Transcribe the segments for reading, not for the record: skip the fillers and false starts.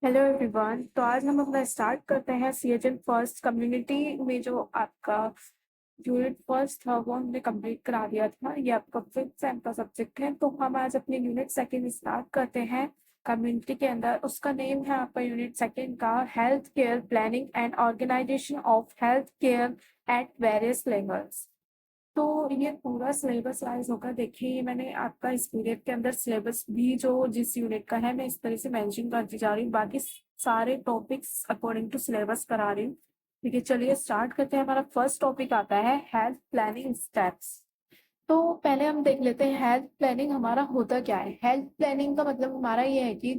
Hello everyone. तो आज हम अपना स्टार्ट करते हैं सीएचएन फर्स्ट कम्युनिटी में। जो आपका यूनिट फर्स्ट था वो हमने कंप्लीट करा दिया था। ये आपका फिफ्थ सेम का सब्जेक्ट है। तो हम आज अपने यूनिट सेकंड स्टार्ट करते हैं कम्युनिटी के अंदर। उसका नेम है आपका यूनिट सेकंड का health care planning and organisation of health care at various levels. तो ये पूरा सिलेबस वाइज होगा। देखिए, ये मैंने आपका इस पीरियड के अंदर सिलेबस भी जो जिस यूनिट का है मैं इस तरह से मेंशन करती जा रही हूँ। बाकी सारे टॉपिक्स अकॉर्डिंग टू सिलेबस करा रही हूँ। ठीक है, चलिए स्टार्ट करते हैं। हमारा फर्स्ट टॉपिक आता है हेल्थ प्लानिंग स्टेप्स। तो पहले हम देख लेते हैं हेल्थ प्लानिंग हमारा होता क्या है। हेल्थ प्लानिंग का मतलब हमारा ये है कि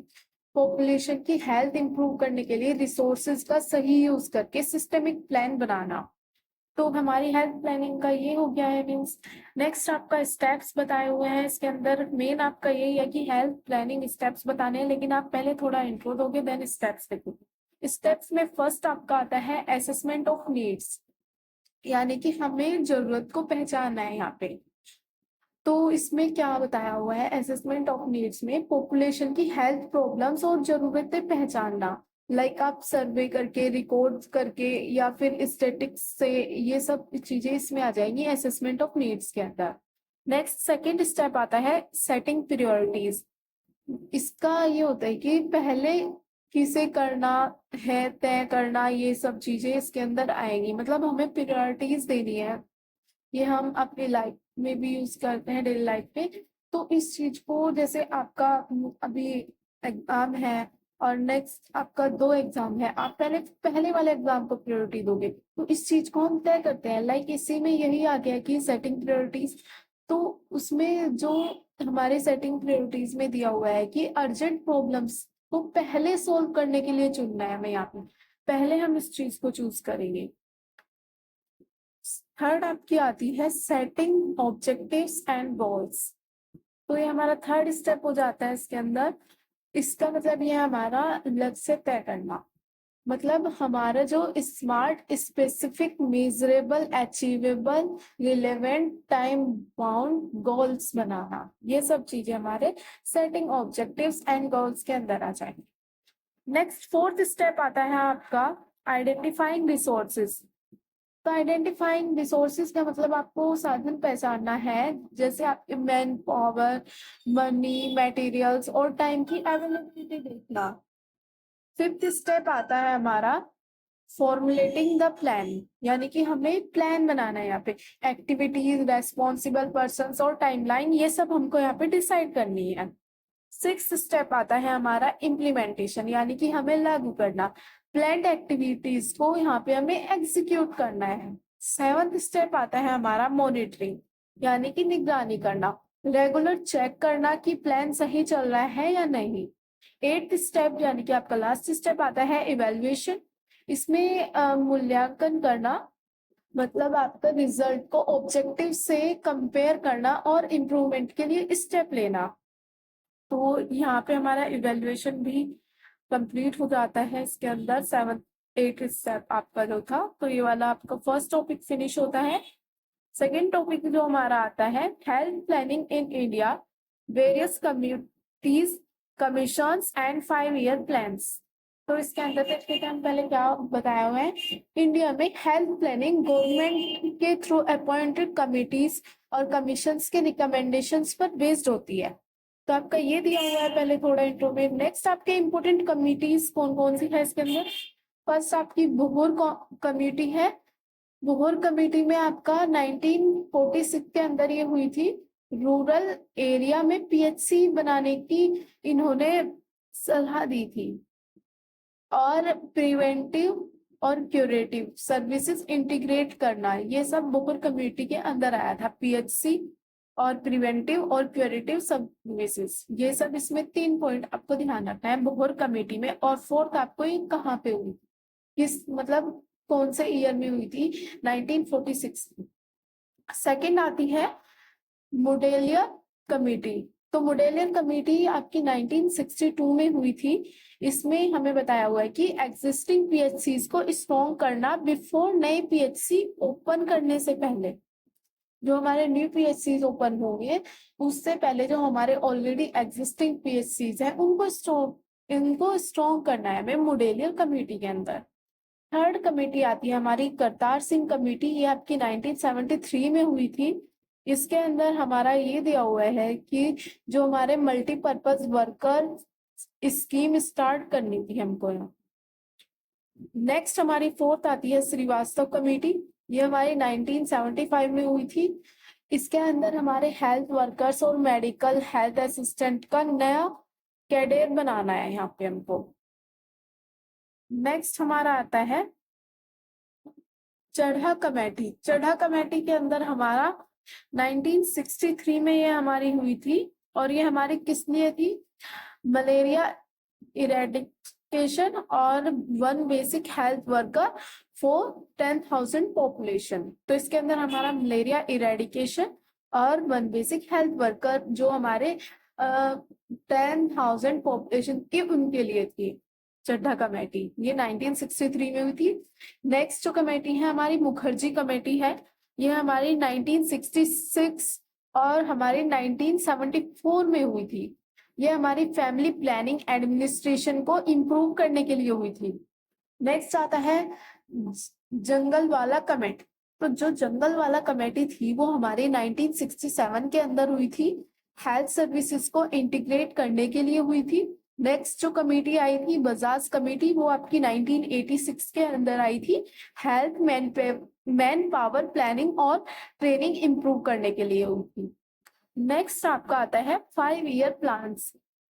पॉपुलेशन की हेल्थ इंप्रूव करने के लिए रिसोर्सेज का सही यूज करके सिस्टमिक प्लान बनाना। तो हमारी हेल्थ प्लानिंग का ये हो गया है मीन्स। नेक्स्ट आपका स्टेप्स बताए हुए हैं इसके अंदर। मेन आपका यही है कि हेल्थ प्लानिंग स्टेप्स बताने हैं, लेकिन आप पहले थोड़ा इंट्रो दोगे देन स्टेप्स देखोगे। स्टेप्स में फर्स्ट आपका आता है असेसमेंट ऑफ नीड्स, यानी कि हमें जरूरत को पहचानना है यहाँ पे। तो इसमें क्या बताया हुआ है असेसमेंट ऑफ नीड्स में, पॉपुलेशन की हेल्थ प्रॉब्लम्स और जरूरतें पहचानना। लाइक आप सर्वे करके रिकॉर्ड करके या फिर स्टेटिक्स से, ये सब चीजें इसमें आ जाएंगी असेसमेंट ऑफ नीड्स के अंदर। नेक्स्ट सेकंड स्टेप आता है सेटिंग प्रायोरिटीज। इसका ये होता है कि पहले किसे करना है तय करना, ये सब चीजें इसके अंदर आएंगी। मतलब हमें प्रायोरिटीज देनी है। ये हम अपनी लाइफ में भी यूज करते हैं डेली लाइफ में। तो इस चीज को, जैसे आपका अभी एग्जाम है और नेक्स्ट आपका दो एग्जाम है, आप पहले पहले वाले एग्जाम को प्रायोरिटी दोगे। तो इस चीज को हम तय करते हैं। लाइक इसी में यही आ गया कि सेटिंग प्रायोरिटीज। तो उसमें जो हमारे सेटिंग प्रायोरिटीज में दिया हुआ है कि अर्जेंट प्रॉब्लम्स को पहले सोल्व करने के लिए चुनना है हमें। यहाँ पे पहले हम इस चीज को चूज करेंगे। थर्ड आपकी आती है सेटिंग ऑब्जेक्टिव्स एंड गोल्स। तो ये हमारा थर्ड स्टेप हो जाता है इसके अंदर। इसका मतलब ये हमारा लक्ष्य तय करना। मतलब हमारा जो smart specific measurable achievable relevant time bound goals बनाना, ये सब चीजें हमारे सेटिंग ऑब्जेक्टिव्स एंड गोल्स के अंदर आ जाएंगे। नेक्स्ट फोर्थ स्टेप आता है आपका आइडेंटिफाइंग रिसोर्सेज। तो आइडेंटिफाइंग रिसोर्सेज का मतलब आपको साधन पहचानना है, जैसे आपके मैन पावर, मनी, मटेरियल्स और टाइम की अवेलेबिलिटी देखना। फिफ्थ स्टेप आता है हमारा फॉर्मुलेटिंग द प्लान, यानी कि हमें प्लान बनाना है। यहाँ पे एक्टिविटीज, रेस्पॉन्सिबल पर्सन और टाइमलाइन, ये सब हमको यहाँ पे डिसाइड करनी है। सिक्स स्टेप आता है हमारा इम्प्लीमेंटेशन, यानी कि हमें लागू करना। प्लान्ड एक्टिविटीज को यहाँ पे हमें एग्जीक्यूट करना है। सेवंथ स्टेप आता है हमारा मॉनिटरिंग, यानी कि निगरानी करना। रेगुलर चेक करना कि प्लान सही चल रहा है या नहीं। एट्थ स्टेप यानी कि आपका लास्ट स्टेप आता है इवेल्युएशन। इसमें मूल्यांकन करना, मतलब आपका रिजल्ट को ऑब्जेक्टिव से कंपेयर करना और इम्प्रूवमेंट के लिए स्टेप लेना। तो यहाँ पे हमारा इवेल्युएशन भी कंप्लीट हो जाता है इसके अंदर। सेवन एट स्टेप आपका जो था, तो ये वाला आपका फर्स्ट टॉपिक फिनिश होता है। सेकेंड टॉपिक जो हमारा आता है health planning in India, various communities, commissions and 5 year plans. तो इसके अंदर देखते हैं हम पहले क्या बताया हुआ है। इंडिया में हेल्थ प्लानिंग गवर्नमेंट के थ्रू अपॉइंटेड कमिटीज और कमीशंस के रिकमेंडेशंस पर बेस्ड होती है। तो आपका ये दिया हुआ है पहले थोड़ा इंट्रो में। नेक्स्ट आपके इम्पोर्टेंट कमिटीज कौन कौन सी है इसके अंदर। फर्स्ट आपकी भूगोल कमेटी है। भूगोल कमेटी में आपका 1946 के अंदर ये हुई थी। रूरल एरिया में पीएचसी बनाने की इन्होंने सलाह दी थी। और प्रिवेंटिव और क्यूरेटिव सर्विसेज इंटीग्रेट करना, ये सब भूगोल कमेटी के अंदर आया था। पीएचसी और प्रिवेंटिव और क्यूरेटिव सर्विसेज, ये सब इसमें 3 पॉइंट आपको ध्यान रखना है भूगोल कमेटी में। और फोर्थ आपको ये कहाँ पे हुई, किस मतलब कौन से ईयर में हुई थी, 1946। सेकंड आती है मोडेलियर कमेटी। तो मोडेलियर कमेटी आपकी 1962 में हुई थी। इसमें हमें बताया हुआ है कि एग्जिस्टिंग पीएचसीज को स्ट्रॉन्ग करना बिफोर नए पीएचसी ओपन करने से पहले। जो हमारे न्यू पीएचसीज ओपन होंगे उससे पहले जो हमारे ऑलरेडी एग्जिस्टिंग पीएचसीज हैं उनको इनको स्ट्रॉन्ग करना है हमें मोडेलियर कमेटी के अंदर। थर्ड कमेटी आती है हमारी करतार सिंह कमेटी, ये आपकी 1973 में हुई थी। इसके अंदर हमारा ये दिया हुआ है कि जो हमारे मल्टीपर्पज वर्कर स्कीम स्टार्ट करनी थी हमको। नेक्स्ट हमारी फोर्थ आती है श्रीवास्तव कमेटी, ये हमारी 1975 में हुई थी। इसके अंदर हमारे हेल्थ वर्कर्स और मेडिकल हेल्थ असिस्टेंट का नया कैडेर बनाना है यहाँ पे हमको। नेक्स्ट हमारा आता है चढ़ा कमेटी। चढ़ा कमेटी के अंदर हमारा 1963 में ये हमारी हुई थी, और ये हमारी किस लिए थी? मलेरिया इरेडिकेशन और one basic health worker for 10,000 population. तो इसके अंदर हमारा मलेरिया इरेडिकेशन और वन बेसिक हेल्थ वर्कर जो हमारे 10,000 पॉपुलेशन की उनके लिए थी चड्ढा कमेटी, ये 1963 में हुई थी। नेक्स्ट जो कमेटी है हमारी मुखर्जी कमेटी है, ये हमारी 1966 और हमारी 1974 में हुई थी। ये हमारी फैमिली प्लानिंग एडमिनिस्ट्रेशन को इम्प्रूव करने के लिए हुई थी। नेक्स्ट आता है जंगल वाला कमेटी। तो जो जंगल वाला कमेटी थी वो हमारी 1967 के अंदर हुई थी, हेल्थ सर्विसेज को इंटीग्रेट करने के लिए हुई थी। नेक्स्ट जो कमेटी आई थी बजाज कमेटी, वो आपकी 1986 के अंदर आई थी, हेल्थ मैन पावर प्लानिंग और ट्रेनिंग इंप्रूव करने के लिए हुई थी। नेक्स्ट आपका आता है 5 ईयर प्लान्स,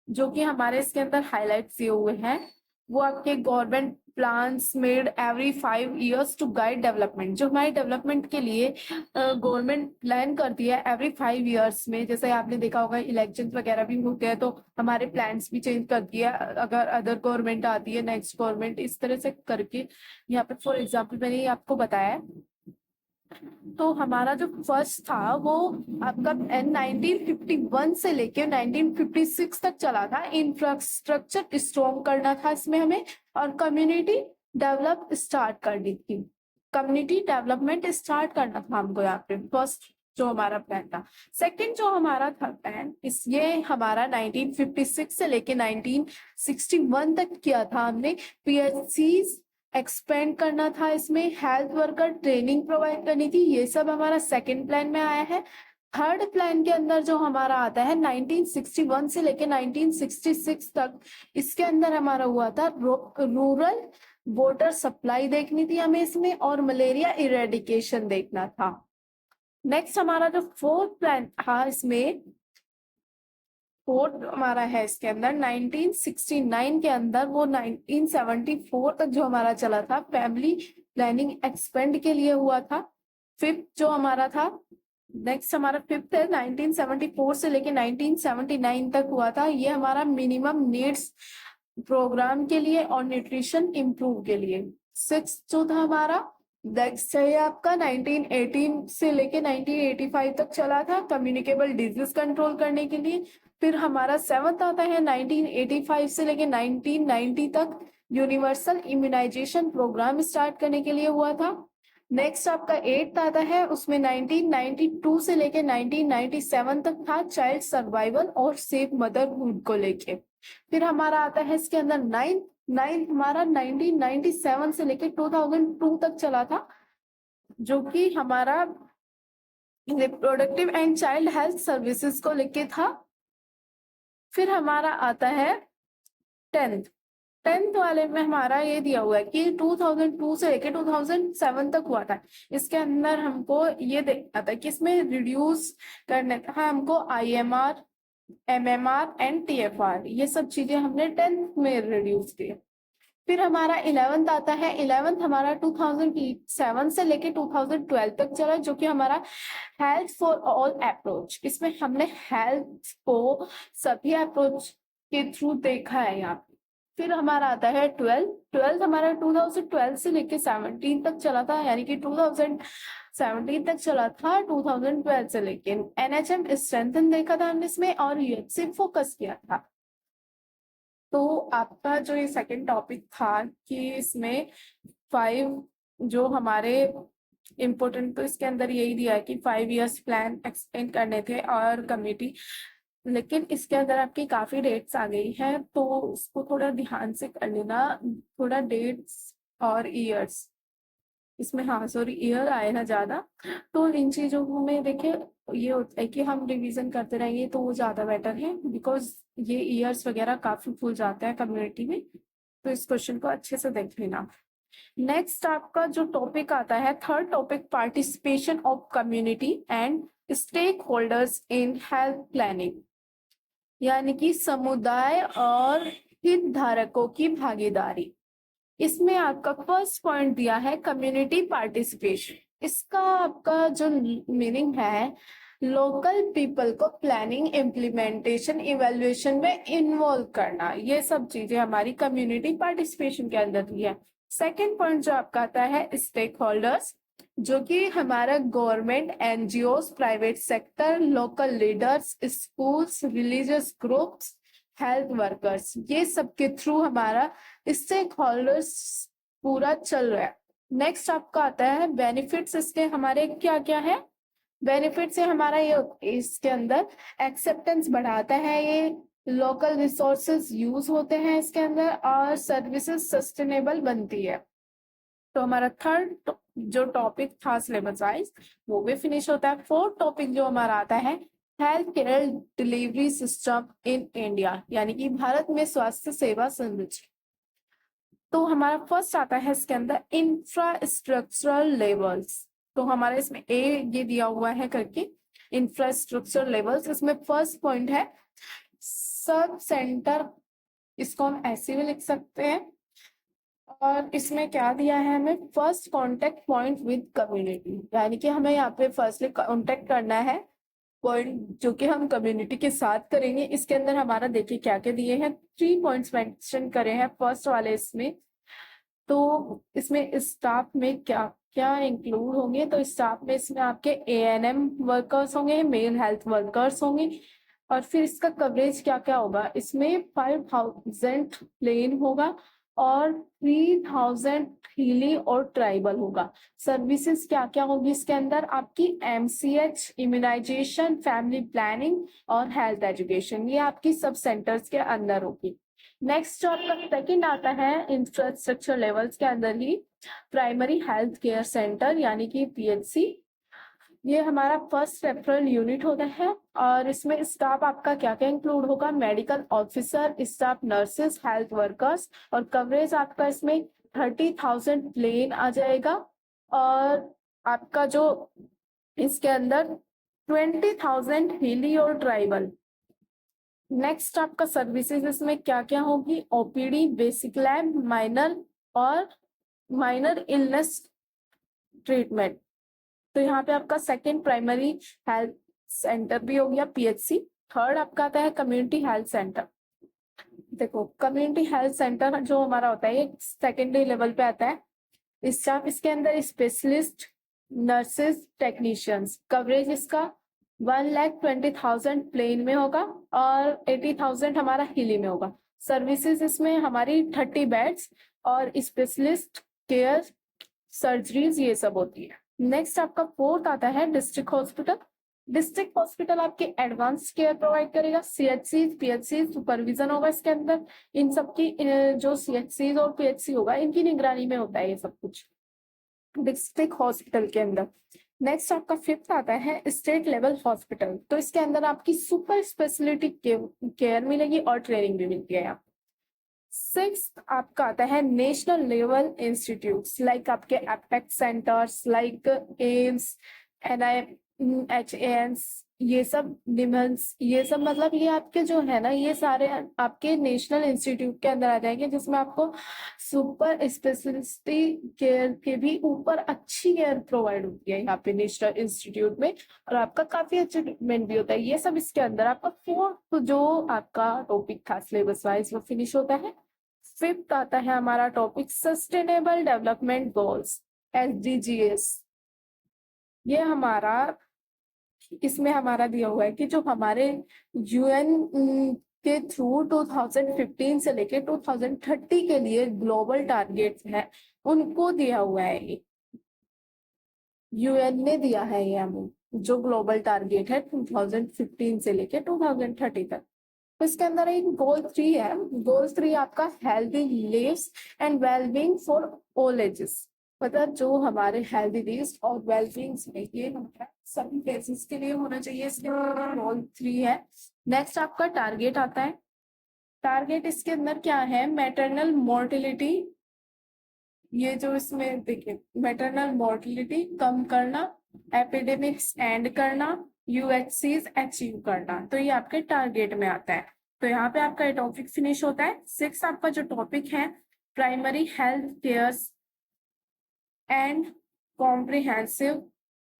जो कि हमारे इसके अंदर हाईलाइट दिए हुए हैं। वो आपके government plans made every 5 years to guide development, जो हमारे डेवलपमेंट के लिए गवर्नमेंट प्लान करती है एवरी 5 years में। जैसे आपने देखा होगा इलेक्शन वगैरह भी होते हैं तो हमारे प्लान्स भी चेंज करती है अगर अदर गवर्नमेंट आती है, नेक्स्ट गवर्नमेंट, इस तरह से करके यहाँ पे फॉर एग्जाम्पल मैंने आपको बताया। तो हमारा जो फर्स्ट था वो आपका 1951 से लेके 1956 तक चला था। इंफ्रास्ट्रक्चर स्ट्रॉन्ग करना था इसमें हमें, और कम्युनिटी डेवलप स्टार्ट करनी थी, कम्युनिटी डेवलपमेंट स्टार्ट करना था हमको यहाँ पे फर्स्ट जो हमारा प्लान था। सेकंड जो हमारा था प्लान ये हमारा 1956 से लेके 1961 तक किया था हमने। पीएचसीज एक्सपेंड करना था, इसमें हेल्थ वर्कर ट्रेनिंग प्रोवाइड करनी थी, ये सब हमारा सेकंड प्लान में आया है। थर्ड प्लान के अंदर जो हमारा आता है 1961 से लेके 1966 तक, इसके अंदर हमारा हुआ था रूरल वाटर सप्लाई देखनी थी हमें इसमें, और मलेरिया इरेडिकेशन देखना था। नेक्स्ट हमारा जो फोर्थ प्लान था इसमें, फोर्थ हमारा है इसके अंदर 1969 के अंदर, वो 1974 तक जो हमारा चला था, फैमिली प्लानिंग एक्सपेंड के लिए हुआ था। फिफ्थ जो हमारा था, नेक्स्ट हमारा फिफ्थ है 1974 से लेके 1979 तक हुआ था, ये हमारा मिनिमम नीड्स प्रोग्राम के लिए और न्यूट्रिशन इंप्रूव के लिए। सिक्स जो था हमारा नेक्स्ट है आपका 1918 से लेके 1985 तक चला था, कम्युनिकेबल डिजीज कंट्रोल करने के लिए। फिर हमारा सेवंथ आता है 1985 से लेके 1990 तक, यूनिवर्सल इम्यूनाइजेशन प्रोग्राम स्टार्ट करने के लिए हुआ था। नेक्स्ट आपका एट्थ आता है, उसमें 1992 से लेके 1997 तक था, चाइल्ड सर्वाइवल और सेफ मदरहुड को लेके। फिर हमारा आता है इसके अंदर नाइन्थ हमारा 1997 से लेके 2002 तक चला था, जो कि हमारा reproductive and child health services को लेके था। फिर हमारा आता है टेंथ वाले में हमारा ये दिया हुआ है कि 2002 से लेके 2007 तक हुआ था। इसके अंदर हमको ये देखना था कि इसमें रिड्यूस करने था हमको IMR, MMR एंड TFR, ये सब चीजें हमने 10th में रिड्यूस की। फिर हमारा 11th आता है, 11th हमारा 2007 से लेके 2012 तक चला, जो कि हमारा हेल्थ फॉर ऑल अप्रोच। इसमें हमने हेल्थ को सभी अप्रोच के थ्रू देखा है यहाँ पे। फिर हमारा आता है 12th हमारा 2012 से लेके 17 तक चला था, यानी कि 2017 तक चला था 2012 से लेके। NHM स्ट्रेंथन देखा था हमने इसमें, और UHC फोकस किया था। तो आपका जो ये सेकंड टॉपिक था कि इसमें 5 जो हमारे इम्पोर्टेंट, तो इसके अंदर यही दिया है कि 5 years प्लान एक्सप्लेन करने थे और कमेटी लेकिन इसके अंदर आपकी काफी डेट्स आ गई हैं, तो उसको थोड़ा ध्यान से कर लेना, थोड़ा डेट्स और ईयर्स इसमें, हाँ सॉरी ईयर आए ना ज्यादा। तो इन चीजों में देखिए ये होता है कि हम रिवीजन करते रहेंगे तो वो ज्यादा बेटर है, बिकॉज ये ईयर्स वगैरह काफी भूल जाते हैं कम्युनिटी में। तो इस क्वेश्चन को अच्छे से देख लेना। नेक्स्ट आपका जो टॉपिक आता है, third topic, participation of community and stakeholders in health planning, यानी कि समुदाय और हितधारकों की भागीदारी। इसमें आपका फर्स्ट पॉइंट दिया है कम्युनिटी पार्टिसिपेशन। इसका आपका जो मीनिंग है, लोकल पीपल को प्लानिंग, इम्प्लीमेंटेशन, इवेल्युएशन में इन्वॉल्व करना, ये सब चीजें हमारी कम्युनिटी पार्टिसिपेशन के अंदर दी है। सेकेंड पॉइंट जो आपका आता है स्टेक होल्डर्स, जो कि हमारा government, NGOs, private sector, local leaders, schools, religious groups, health workers, ये सब के थ्रू हमारा स्टेक होल्डर्स पूरा चल रहा है। नेक्स्ट आपका आता है बेनिफिट्स। इसके हमारे क्या क्या है बेनिफिट से, हमारा ये इसके अंदर एक्सेप्टेंस बढ़ाता है, ये लोकल रिसोर्सेज यूज होते हैं इसके अंदर, और सर्विसेज सस्टेनेबल बनती है। तो हमारा थर्ड जो टॉपिक था सिलेबस वाइज वो भी फिनिश होता है। फोर्थ टॉपिक जो हमारा आता है health care delivery system in India, यानी कि भारत में स्वास्थ्य सेवा संरचना। तो हमारा फर्स्ट आता है इसके अंदर इंफ्रास्ट्रक्चरल लेवल्स। तो हमारा इसमें ए ये दिया हुआ है करके इंफ्रास्ट्रक्चर लेवल्स। इसमें फर्स्ट पॉइंट है सब सेंटर, इसको हम ऐसे भी लिख सकते हैं। और इसमें क्या दिया है हमें, first contact point with community, यानी कि हमें यहाँ पे फर्स्टली कांटेक्ट करना है पॉइंट जो कि हम कम्युनिटी के साथ करेंगे। इसके अंदर हमारा देखिए क्या क्या दिए हैं, 3 पॉइंट्स मेंशन करे हैं फर्स्ट वाले इसमें। तो इसमें स्टाफ में क्या क्या इंक्लूड होंगे, तो स्टाफ में इसमें आपके एएनएम वर्कर्स होंगे, मेल हेल्थ वर्कर्स होंगे। और फिर इसका कवरेज क्या क्या होगा, इसमें 5000 प्लेन होगा और 3000 हिली और ट्राइबल होगा। सर्विसेज क्या क्या होगी इसके अंदर, आपकी एमसीएच, इम्यूनाइजेशन, फैमिली प्लानिंग और हेल्थ एजुकेशन, ये आपकी सब सेंटर्स के अंदर होगी। नेक्स्ट जो आपका सेकंड आता है इंफ्रास्ट्रक्चर लेवल्स के अंदर ही प्राइमरी हेल्थ केयर सेंटर, यानी कि पीएचसी, ये हमारा फर्स्ट रेफरल यूनिट होता है। और इसमें स्टाफ आपका क्या क्या इंक्लूड होगा, medical officer, staff nurses, health workers, और कवरेज आपका इसमें 30,000 प्लेन आ जाएगा। और आपका जो इसके अंदर 20,000 हिली और ट्राइबल। नेक्स्ट आपका सर्विसेज इसमें क्या क्या होगी, ओपीडी, बेसिक लैब, माइनर और माइनर इलनेस ट्रीटमेंट। तो यहाँ पे आपका सेकंड प्राइमरी हेल्थ सेंटर भी हो गया पीएचसी। थर्ड आपका आता है कम्युनिटी हेल्थ सेंटर। देखो कम्युनिटी हेल्थ सेंटर जो हमारा होता है ये सेकेंडरी लेवल पे आता है। स्टाफ इसके अंदर स्पेशलिस्ट, नर्सेज, टेक्नीशियंस, कवरेज इसका 1,20,000 प्लेन में होगा और 80,000 हमारा हिली में होगा। सर्विसेज इसमें हमारी 30 बेड्स और स्पेशलिस्ट केयर, सर्जरीज, ये सब होती है। नेक्स्ट आपका फोर्थ आता है डिस्ट्रिक्ट हॉस्पिटल। डिस्ट्रिक्ट हॉस्पिटल आपके एडवांस केयर प्रोवाइड करेगा, सीएचसी, पीएचसी सुपरविजन होगा इसके अंदर। इन सबकी जो सीएचसी और पीएचसी होगा इनकी निगरानी में होता है ये सब कुछ डिस्ट्रिक्ट हॉस्पिटल के अंदर। नेक्स्ट आपका फिफ्थ आता है स्टेट लेवल हॉस्पिटल। तो इसके अंदर आपकी सुपर स्पेशलिटी केयर मिलेगी और ट्रेनिंग भी मिलती है यहाँ। सिक्स्थ आपका आता है नेशनल लेवल इंस्टीट्यूट्स, लाइक आपके apex centres, like AIIMS, NIHANS, ये सब निम्स, ये सब मतलब ये आपके जो है ना ये सारे आपके नेशनल इंस्टीट्यूट के अंदर आ जाएंगे, जिसमें आपको सुपर स्पेशलिटी केयर के भी ऊपर अच्छी केयर प्रोवाइड होती है यहाँ पे नेशनल इंस्टीट्यूट में, और आपका काफी अच्छा ट्रीटमेंट भी होता है। ये सब इसके अंदर आपका फोर्थ जो आपका टॉपिक था सिलेबस वाइज वो फिनिश होता है। फिफ्थ आता है हमारा topic sustainable development goals, SDGs। ये हमारा इसमें हमारा दिया हुआ है कि जो हमारे UN के थ्रू 2015 से लेके 2030 के लिए ग्लोबल टारगेट्स हैं उनको दिया हुआ है, UN ने दिया है ये हमें। जो ग्लोबल टारगेट है 2015 से लेके 2030 तक। तो इसके अंदर एक गोल 3 है। गोल 3 आपका healthy lives and wellbeing for all ages, मतलब जो हमारे हेल्दी लिव्स और वेलबींग है ये हमारा सभी एजेस के लिए होना चाहिए, इसके अंदर गोल 3 है। नेक्स्ट आपका टारगेट आता है। टारगेट इसके अंदर क्या है, मैटरनल मोर्टिलिटी, ये जो इसमें देखिए मैटरनल मोर्टिलिटी कम करना, एपिडेमिक्स एंड करना, यूएचसीज अचीव करना, तो ये आपके टारगेट में आता है। तो यहाँ पे आपका टॉपिक फिनिश होता है। 6 आपका जो टॉपिक है primary health care and comprehensive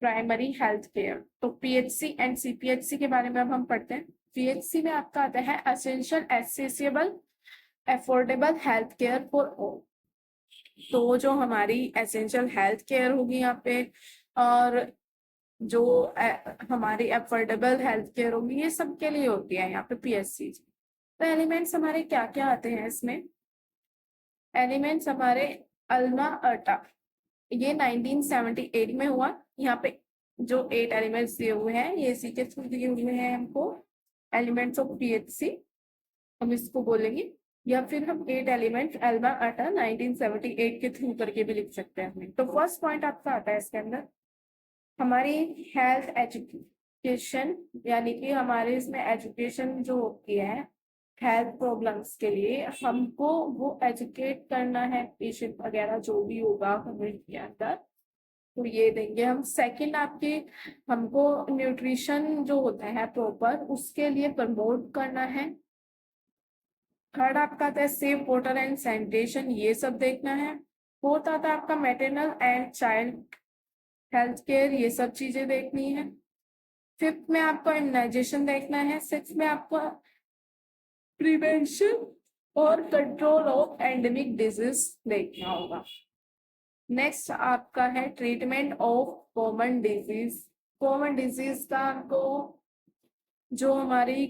primary health care, तो पीएचसी एंड सीपीएचसी के बारे में अब हम पढ़ते हैं। पीएचसी में आपका आता है essential accessible affordable health care for all, तो जो हमारी एसेंशियल हेल्थ केयर होगी यहाँ पे और जो हमारी अफोर्डेबल हेल्थ केयर होगी ये सबके लिए होती है यहाँ पे पीएचसी। तो एलिमेंट्स हमारे क्या क्या आते हैं इसमें, एलिमेंट्स हमारे अल्मा अटा, ये 1978 में हुआ। यहाँ पे जो 8 एलिमेंट्स दिए हुए हैं ये इसी के थ्रू दिए हुए हैं हमको, एलिमेंट्स ऑफ पीएचसी हम इसको बोलेंगे, या फिर हम 8 एलिमेंट्स अल्मा अटा 1978 के थ्रू करके भी लिख सकते हैं। तो फर्स्ट पॉइंट आपका आता है इसके अंदर हमारी हेल्थ एजुकेशन, यानी कि हमारे इसमें एजुकेशन जो होती है हेल्थ प्रॉब्लम्स के लिए हमको वो एजुकेट करना है, पेशेंट वगैरह जो भी होगा कम्युनिटी के अंदर, तो ये देंगे हम। सेकंड आपके हमको न्यूट्रिशन जो होता है प्रॉपर उसके लिए प्रमोट करना है। थर्ड आपका आता है सेफ वाटर एंड सैनिटेशन, ये सब देखना है। फोर्थ आता है आपका maternal and child health care, ये सब चीजें देखनी है। फिफ्थ में आपको इम्यूनाइजेशन देखना है। सिक्स में आपको प्रिवेंशन और कंट्रोल ऑफ एंडेमिक डिजीज देखना होगा। नेक्स्ट आपका है treatment of common disease. Common disease का आपको जो हमारी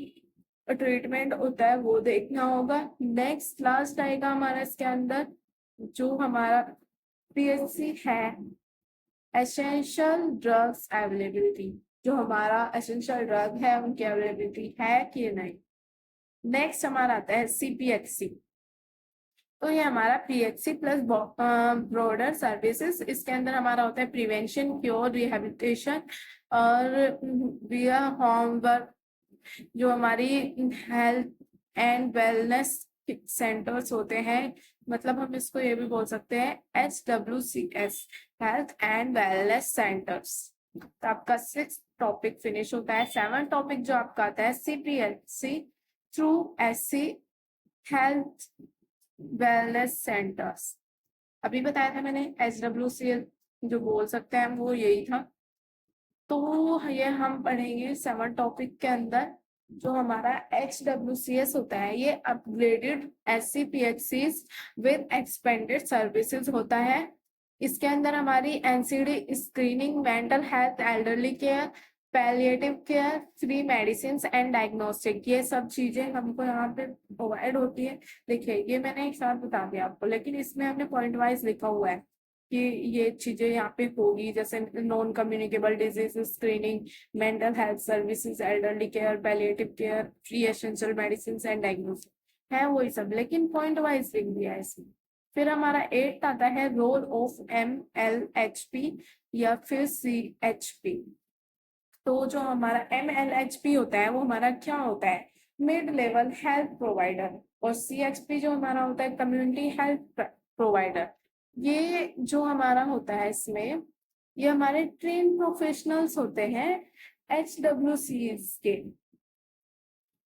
ट्रीटमेंट होता है वो देखना होगा। नेक्स्ट लास्ट आएगा हमारा इसके अंदर जो हमारा पीएचसी है एसेंशियल ड्रग्स अवेलेबिलिटी, जो हमारा एसेंशियल ड्रग है उनकी अवेलेबिलिटी है कि नहीं। नेक्स्ट हमारा आता है सीपीएचसी, तो ये हमारा पीएचसी प्लस ब्रॉडर सर्विसेज, इसके अंदर हमारा होता है प्रिवेंशन क्योर रिहेबिलिटेशन और विया होमवर्क, जो हमारी हेल्थ एंड वेलनेस सेंटर्स होते हैं, मतलब हम इसको ये भी बोल सकते हैं HWCS health and wellness centres. तो आपका 6 टॉपिक फिनिश होता है। 7 टॉपिक जो आपका आता है CPHC through SC health wellness centres, अभी बताया था मैंने HWCL जो बोल सकते हैं वो यही था। तो ये हम पढ़ेंगे 7 टॉपिक के अंदर जो हमारा HWCS होता है ये upgraded SCPHCs with expanded services होता है। इसके अंदर हमारी NCD screening, mental health, elderly care, palliative care, free medicine and diagnostic, ये सब चीजें हमको यहाँ पे प्रोवाइड होती है। देखिए ये मैंने एक साथ बता दिया आपको, लेकिन इसमें हमने पॉइंट वाइज लिखा हुआ है कि ये चीजें यहाँ पे होगी, जैसे non communicable disease screening, mental health services, elderly care, palliative care, free essential medicine and diagnostic है वही सब, लेकिन पॉइंट वाइज लिख दिया है इसमें। फिर हमारा 8 आता है रोल ऑफ MLHP या फिर CHP। तो जो हमारा MLHP होता है वो हमारा क्या होता है, मिड लेवल हेल्थ प्रोवाइडर, और CHP जो हमारा होता है कम्युनिटी हेल्थ प्रोवाइडर। ये जो हमारा होता है इसमें ये हमारे ट्रेन प्रोफेशनल्स होते हैं HWCs के।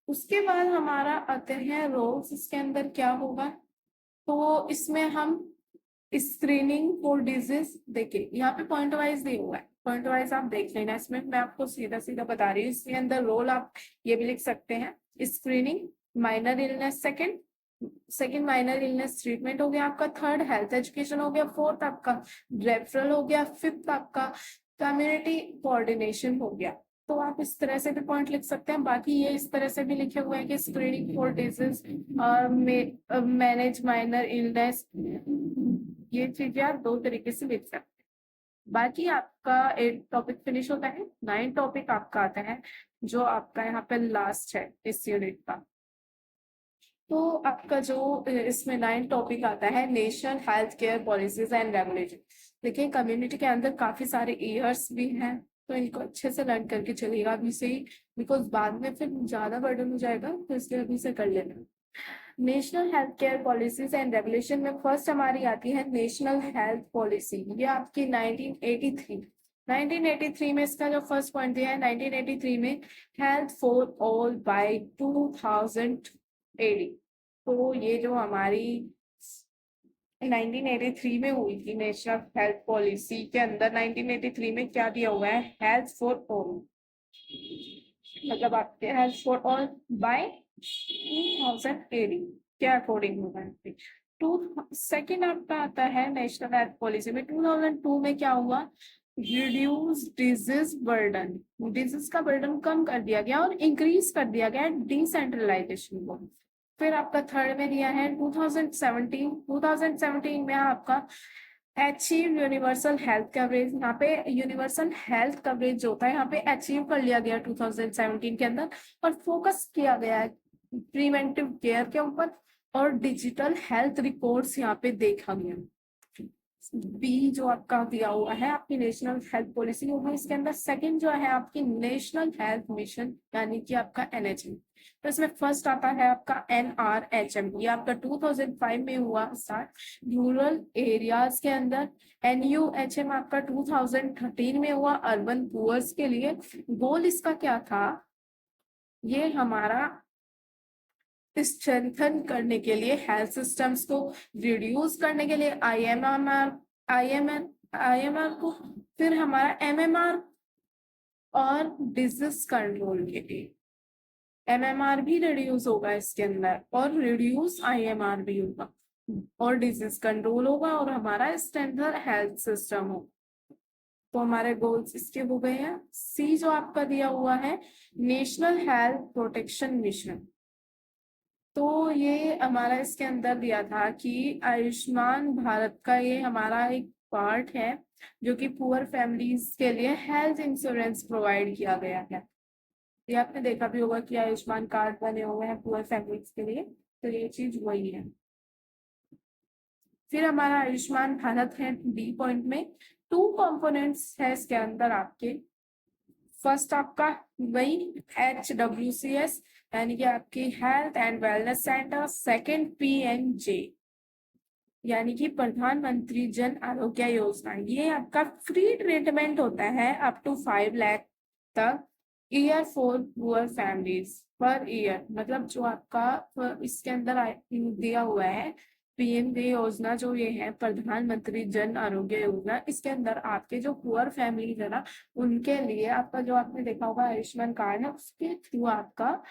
उसके बाद हमारा आते हैं रोल्स, इसके अंदर क्या होगा, तो इसमें हम स्क्रीनिंग फॉर डिजीज, देखिए यहाँ पे पॉइंट वाइज दिया हुआ है, पॉइंट वाइज आप देख लेना, इसमें मैं आपको सीधा सीधा बता रही हूँ। इसके अंदर रोल आप ये भी लिख सकते हैं screening, minor illness second minor illness treatment हो गया आपका, थर्ड हेल्थ एजुकेशन हो गया, फोर्थ आपका रेफरल हो गया, फिफ्थ आपका कम्युनिटी कोऑर्डिनेशन हो गया। तो आप इस तरह से भी पॉइंट लिख सकते हैं। बाकी ये इस तरह से भी लिखे हुए हैं कि स्क्रीनिंग फॉर डिजीज और मैनेज माइनर इलनेस, ये चीजें आप 2 तरीके से लिख सकते हैं। बाकी आपका 8 टॉपिक फिनिश होता है, 9 टॉपिक आपका आता है जो आपका यहाँ पे लास्ट है इस यूनिट का। तो आपका जो इसमें 9 टॉपिक आता है, national health care policies and regulation. देखिए कम्युनिटी के अंदर काफी सारे ईयर्स भी हैं, तो इनको अच्छे से लर्न करके चलिएगा अभी से ही, बिकॉज बाद में फिर ज्यादा बर्डन हो जाएगा, तो इसलिए अभी से कर लेना। National health care policies and regulation में फर्स्ट हमारी आती है नेशनल हेल्थ पॉलिसी। ये आपकी 1983 में इसका जो फर्स्ट पॉइंट दिया है, 1983 में हेल्थ फॉर ऑल बाय 2080। तो ये जो हमारी 1983 में हुई थी नेशनल हेल्थ पॉलिसी के अंदर, 1983 में क्या दिया हुआ है, हेल्थ फॉर ऑल, मतलब आपके हेल्थ फॉर ऑल बाय 2080 के अकॉर्डिंग होगा। टू सेकेंड आपका आता है नेशनल हेल्थ पॉलिसी में 2002 में क्या हुआ, रिड्यूस डिजीज बर्डन, डिजीज का बर्डन कम कर दिया गया और इंक्रीज कर दिया गया डिसेंट्रलाइजेशन को। फिर आपका थर्ड में दिया है 2017 में आपका अचीव यूनिवर्सल हेल्थ कवरेज। यहाँ पे यूनिवर्सल हेल्थ कवरेज जो होता है यहाँ पे अचीव कर लिया गया 2017 के अंदर, और फोकस किया गया है प्रिवेंटिव केयर के ऊपर, और डिजिटल हेल्थ रिकॉर्ड्स यहाँ पे देखा गया। बी जो आपका दिया हुआ है आपकी नेशनल हेल्थ पॉलिसी होगी, इसके अंदर सेकंड जो है आपकी नेशनल हेल्थ मिशन, यानी कि आपका NHM। तो इसमें फर्स्ट आता है आपका NRHM, ये आपका 2005 में हुआ स्टार्ट रूरल एरियाज के अंदर। NUHM आपका 2013 में हुआ अर्बन पुअर्स के लिए। गोल इसका क्या था, ये हमारा स्ट्रेंथन करने के लिए, हेल्थ सिस्टम्स को रिड्यूस करने के लिए IMR को, फिर हमारा MMR और डिजीज कंट्रोल के लिए MMR भी रिड्यूस होगा इसके अंदर, और रिड्यूस IMR भी होगा, और डिजीज कंट्रोल होगा, और हमारा स्ट्रेंथन हेल्थ सिस्टम हो। तो हमारे गोल्स इसके हो गए हैं। सी जो आपका दिया हुआ है नेशनल हेल्थ प्रोटेक्शन मिशन, तो ये हमारा इसके अंदर दिया था कि आयुष्मान भारत का ये हमारा एक पार्ट है जो कि पुअर फैमिलीज के लिए हेल्थ इंश्योरेंस प्रोवाइड किया गया है। ये आपने देखा भी होगा कि आयुष्मान कार्ड बने हुए हैं पुअर फैमिलीज के लिए, तो ये चीज वही है। फिर हमारा आयुष्मान भारत है डी पॉइंट में, 2 कंपोनेंट्स है इसके अंदर आपके। फर्स्ट आपका वही HWCS, यानी कि आपकी health and wellness centre. Second PMJ, यानी कि प्रधानमंत्री जन आरोग्य योजना। ये आपका फ्री ट्रीटमेंट होता है अप टू 5 लाख तक year for poor families per year, मतलब जो आपका इसके अंदर दिया हुआ है PMJ योजना, जो ये है प्रधानमंत्री जन आरोग्य योजना, इसके अंदर आपके जो पुअर फैमिली है ना, उनके लिए आपका जो आपने देखा होगा आयुष्मान कार्ड है, उसके थ्रू आपका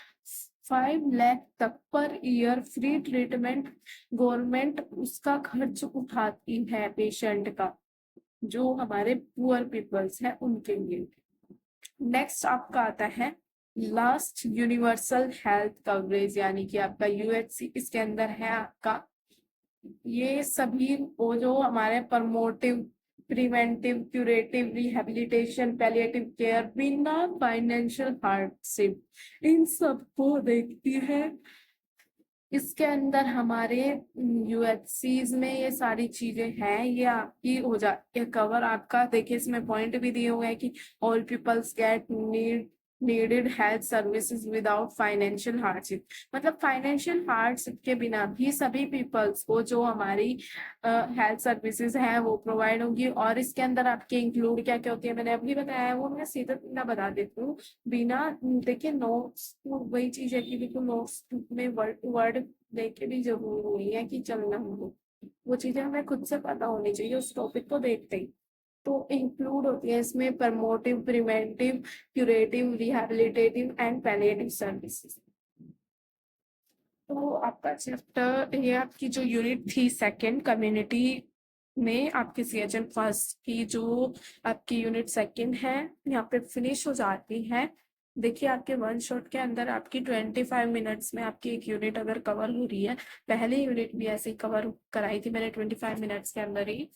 5 लाख तक per year free treatment government उसका खर्च उठाती है पेशेंट का, जो हमारे पुअर पीपल्स हैं उनके लिए। नेक्स्ट आपका आता है लास्ट यूनिवर्सल हेल्थ कवरेज, यानी कि आपका UHC। इसके अंदर है आपका ये सभी वो जो हमारे promotive, preventive, curative, rehabilitation, palliative care बिना फाइनेंशियल हार्डशिप, इन सबको देखती है। इसके अंदर हमारे UHCs में ये सारी चीजें हैं, ये आपकी हो जाती है कवर। आपका देखिए इसमें पॉइंट भी दिए हुए हैं कि all peoples get needed health services without financial hardship, मतलब फाइनेंशियल हार्डशिप के बिना भी सभी पीपल्स को जो हमारी हेल्थ सर्विसेज है वो प्रोवाइड होगी। और इसके अंदर आपके इंक्लूड क्या क्या होती है मैंने अभी बताया है, वो मैं सीधा सीधा बता देती हूँ बिना, देखिए नोट्स वही चीज है कि बिल्कुल नोट्स में वर्ड टू वर्ड देखे भी जरूरी नहीं है कि चलना हो, वो चीजें हमें खुद से पता होनी चाहिए उस टॉपिक को देखते ही। तो इंक्लूड होती है इसमें promotive, preventive, curative, rehabilitative and palliative services. तो आपका चैप्टर, ये आपकी जो यूनिट थी सेकंड कम्युनिटी में, आपकी CHM फर्स्ट की जो आपकी यूनिट सेकंड है यहाँ पे फिनिश हो जाती है। देखिए आपके वन शॉट के अंदर आपकी 25 मिनट्स में आपकी एक यूनिट अगर कवर हो रही है, पहली यूनिट भी ऐसे ही कवर कराई थी मैंने 25 मिनट्स के अंदर ही।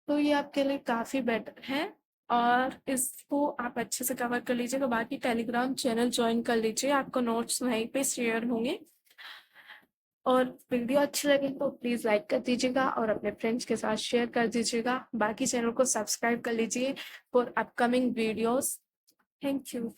तो ये आपके लिए काफ़ी बेटर है और इसको आप अच्छे से कवर कर लीजिएगा। बाकी टेलीग्राम चैनल ज्वाइन कर लीजिए, आपको नोट्स वहीं पे शेयर होंगे। और वीडियो अच्छी लगे तो प्लीज़ लाइक कर दीजिएगा और अपने फ्रेंड्स के साथ शेयर कर दीजिएगा। बाकी चैनल को सब्सक्राइब कर लीजिए for upcoming videos. Thank you.